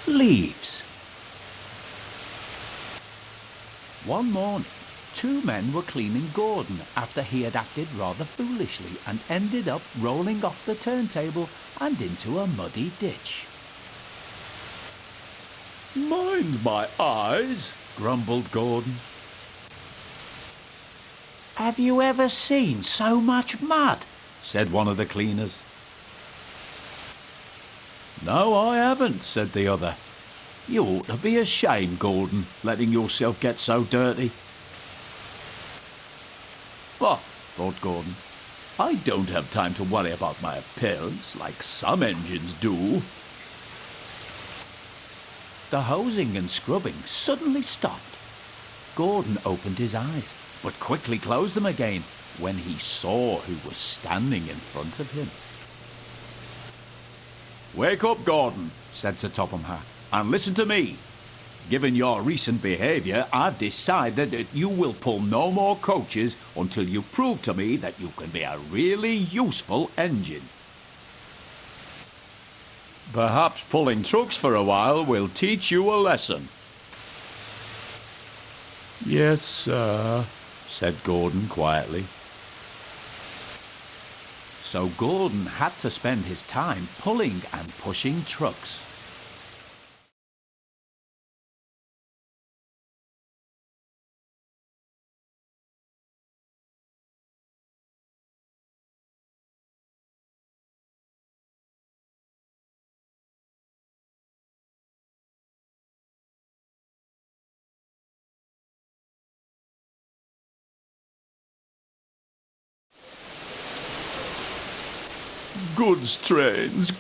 Leaves. One morning, two men were cleaning Gordon after he had acted rather foolishly and ended up rolling off the turntable and into a muddy ditch. Mind my eyes, grumbled Gordon. Have you ever seen so much mud? Said one of the cleaners. No, I haven't, said the other. You ought to be ashamed, Gordon, letting yourself get so dirty. But, thought Gordon, I don't have time to worry about my appearance like some engines do. The hosing and scrubbing suddenly stopped. Gordon opened his eyes, but quickly closed them again when he saw who was standing in front of him. Wake up, Gordon, said Sir Topham Hatt, and listen to me. Given your recent behaviour, I've decided that you will pull no more coaches until you prove to me that you can be a really useful engine. Perhaps pulling trucks for a while will teach you a lesson. Yes, sir, said Gordon quietly. So Gordon had to spend his time pulling and pushing trucks. Goods trains,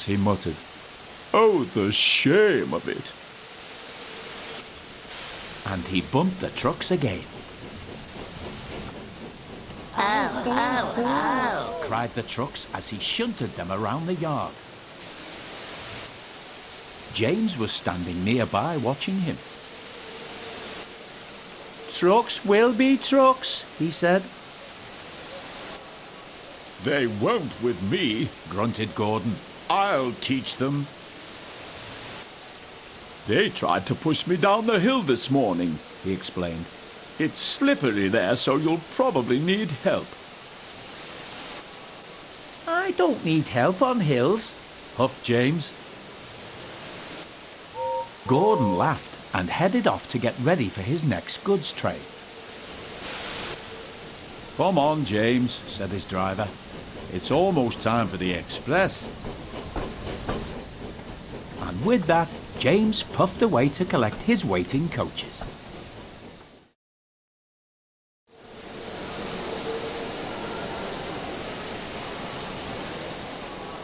he muttered. Oh, the shame of it. And he bumped the trucks again. Oh, cried the trucks as he shunted them around the yard. James was standing nearby watching him. Trucks will be trucks, he said. They won't with me, grunted Gordon. I'll teach them. They tried to push me down the hill this morning, he explained. It's slippery there, so you'll probably need help. I don't need help on hills, huffed James. Gordon laughed and headed off to get ready for his next goods train. Come on, James, said his driver. It's almost time for the express. And with that, James puffed away to collect his waiting coaches.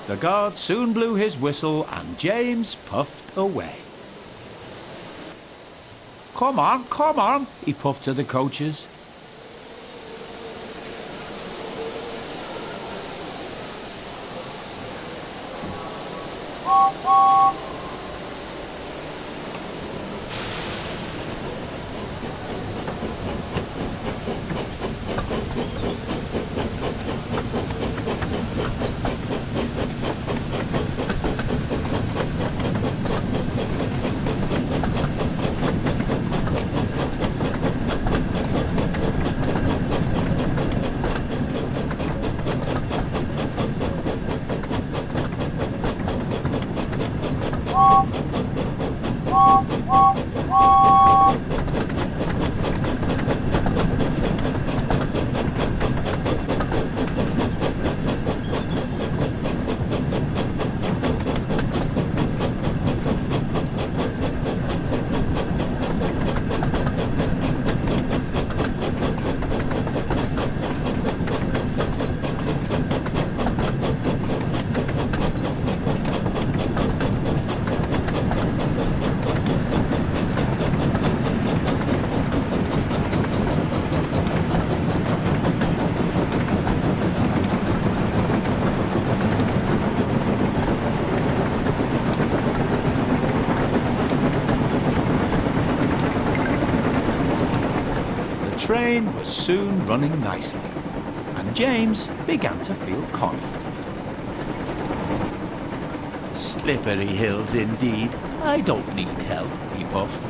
The guard soon blew his whistle and James puffed away. Come on, he puffed to the coaches. The train was soon running nicely, and James began to feel confident. Slippery hills indeed. I don't need help, he puffed.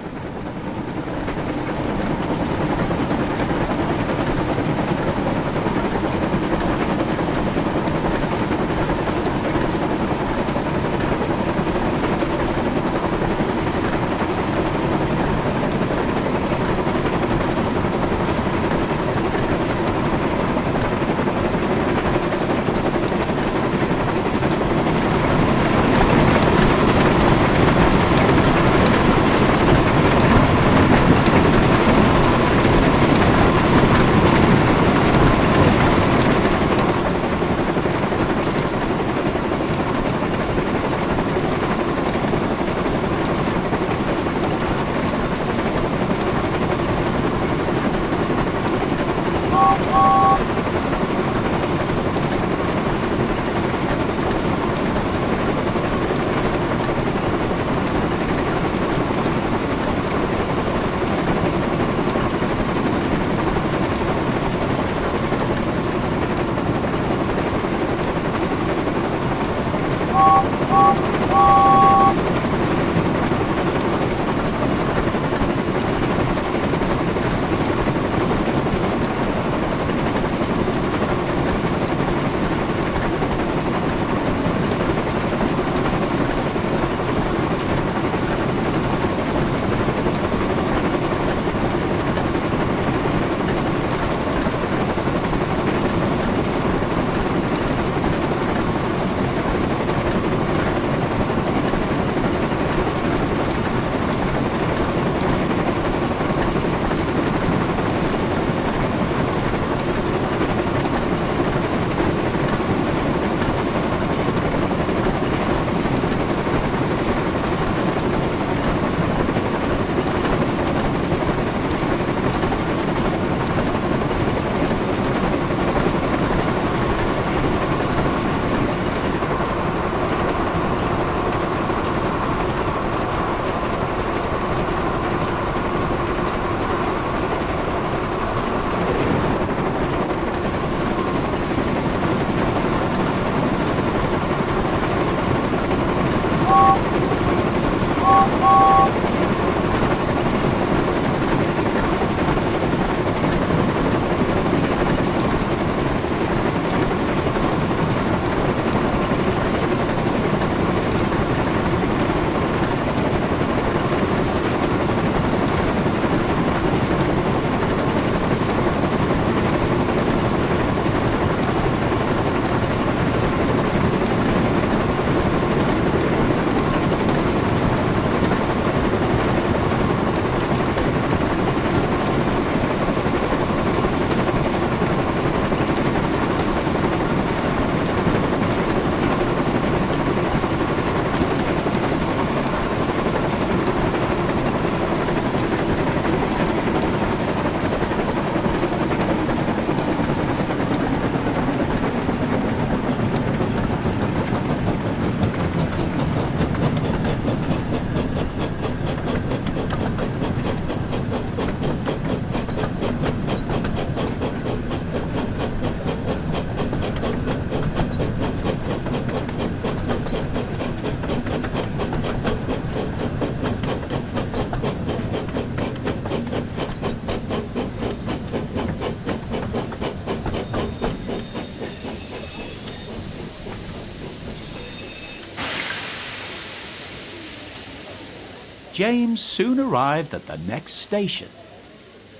James soon arrived at the next station.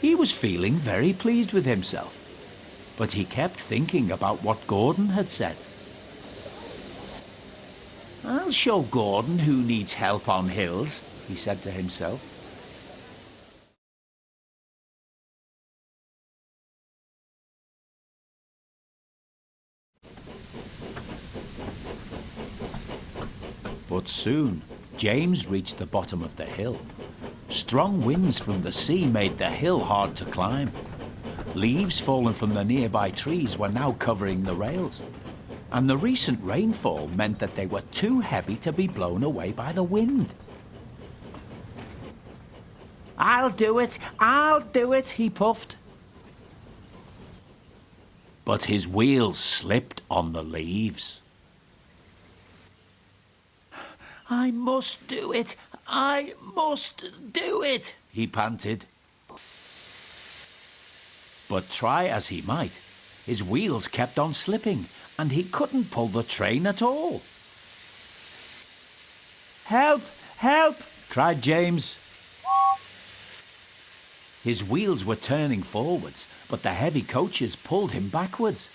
He was feeling very pleased with himself, but he kept thinking about what Gordon had said. "I'll show Gordon who needs help on hills," he said to himself. But soon, James reached the bottom of the hill. Strong winds from the sea made the hill hard to climb. Leaves fallen from the nearby trees were now covering the rails, and the recent rainfall meant that they were too heavy to be blown away by the wind. I'll do it, he puffed. But his wheels slipped on the leaves. I must do it. I must do it, he panted. But try as he might, his wheels kept on slipping and he couldn't pull the train at all. Help! Help! Cried James. His wheels were turning forwards, but the heavy coaches pulled him backwards,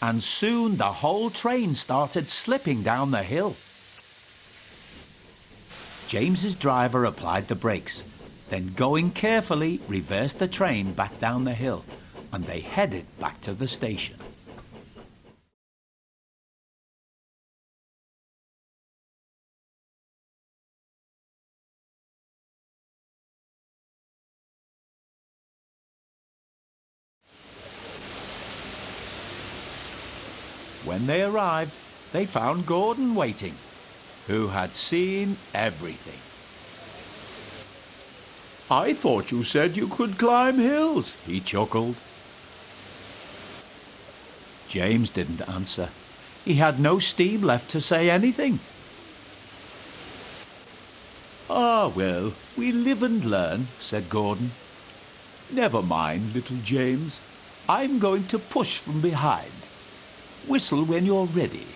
and soon the whole train started slipping down the hill. James's driver applied the brakes, then going carefully reversed the train back down the hill, and they headed back to the station. When they arrived, they found Gordon waiting, who had seen everything. I thought you said you could climb hills, he chuckled. James didn't answer. He had no steam left to say anything. Ah, well, we live and learn, said Gordon. Never mind, little James. I'm going to push from behind. Whistle when you're ready.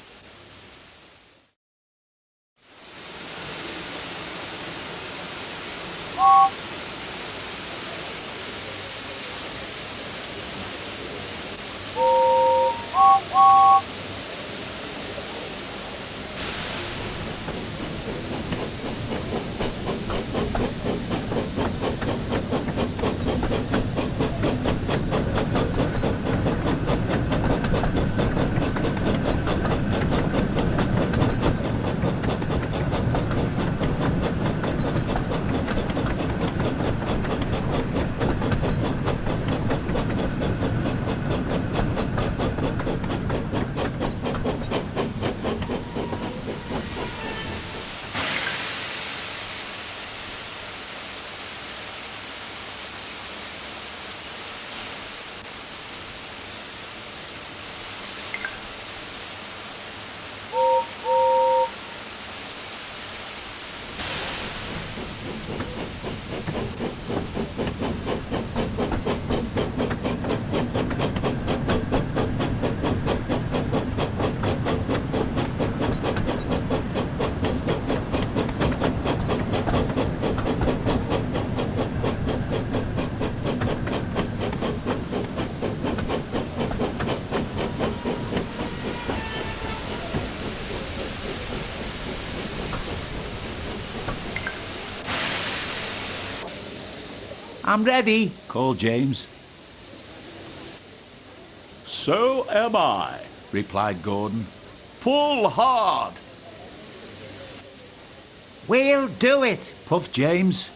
I'm ready, called James. So am I, replied Gordon. Pull hard. We'll do it, puffed James.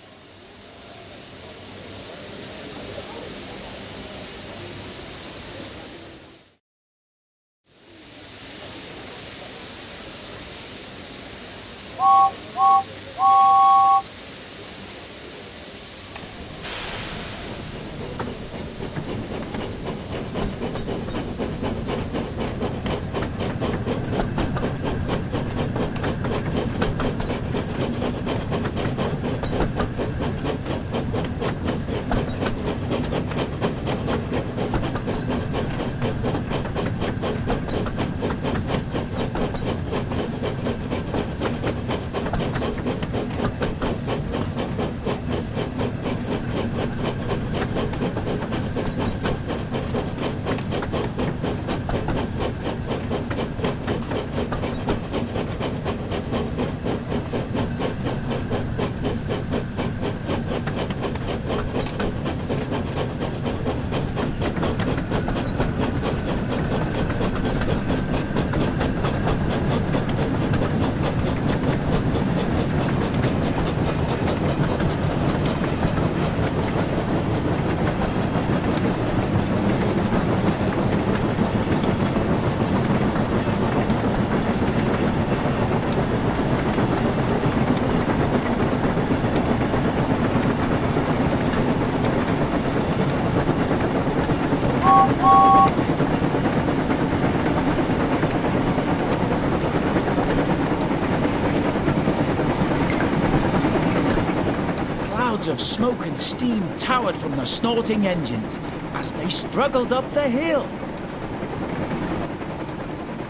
of smoke and steam towered from the snorting engines as they struggled up the hill.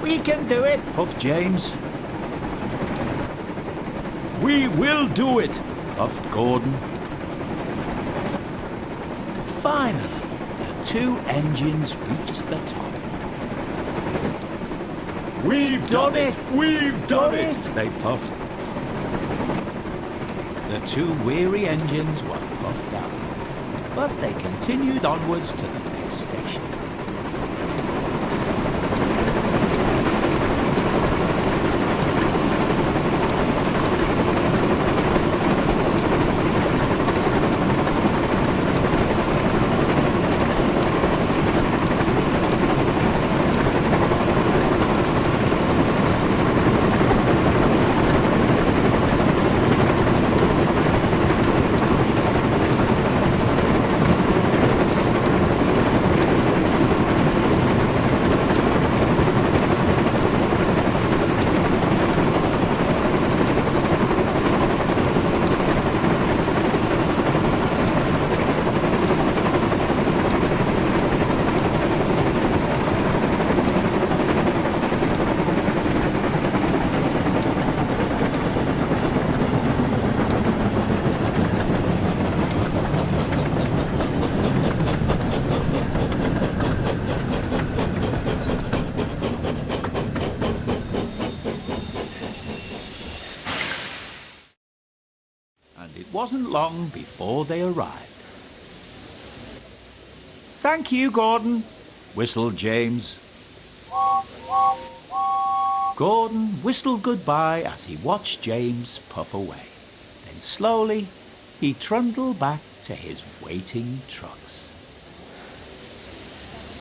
"We can do it," puffed James. We will do it, puffed Gordon. Finally, the two engines reached the top. We've done it! We've done it! They puffed. The two weary engines were puffed out, but they continued onwards to the next station. And it wasn't long before they arrived. "Thank you, Gordon," whistled James. Gordon whistled goodbye as he watched James puff away. Then slowly he trundled back to his waiting trucks.